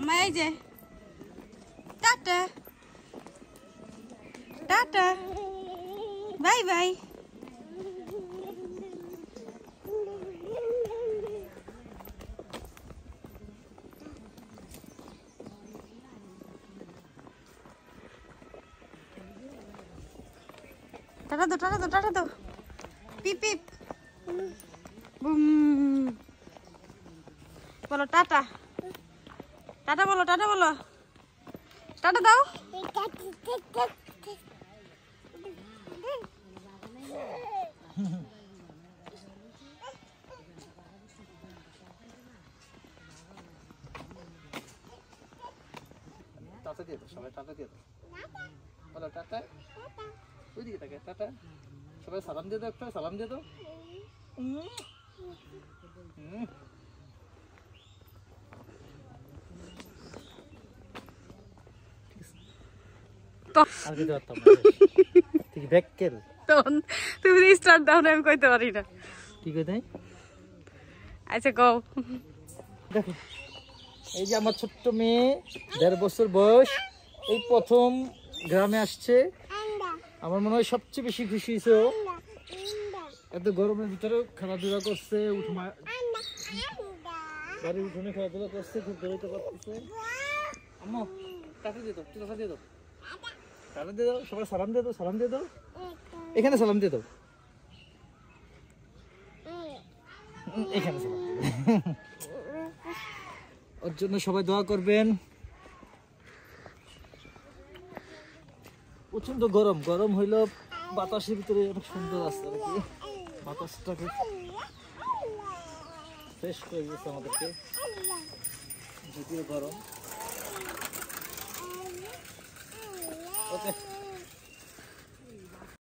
মামা এই যে tata tata bye bye. Tata দো টাটা দো টাটা দো পিপ পিপ বুম বলো টাটা টাটা বলো টাটা বলো টাটা দাও। টাটা দিয়ে দাও সবাই টাটা দিয়ে দাও বলো টাটা ওইদিকে থাকে টাটা সবাই সালাম দিয়ে দাও একটা সালাম দিয়ে দাও আর কিছু করতাম না ঠিক ব্যাককেল তখন তুমি স্টার্ট দাও না আমি কইতে পারি না ঠিক আছে আচ্ছা কও দেখো এই যে আমার ছোট্ট মেয়ে 1.5 বছর বয়স এই প্রথম গ্রামে আসছে আমার মনে হয় সবচেয়ে বেশি খুশি হয়েছে ও এত গরমের ভিতরে খেলাধুলা করছে বাড়ির উঠোনে খেলাধুলা করছে খুব দৌড়াইতে পারতেছে আম্মু টাকা দিয়ে দাও টাকা দিয়ে দাও টাকা দিয়ে দাও সবাই সালাম দিয়ে দাও সালাম দিয়ে দাও এখানে সালাম দিয়ে দাও এখানে সালাম ওর জন্য সবাই দোয়া করবেন প্রচন্ড গরম গরম হইলো বাতাসের ভিতরে অনেক সুন্দর আছে আর কি বাতাসটাকে ফ্রেশ করে দিচ্ছে আমাদেরকে যদিও গরম ওকে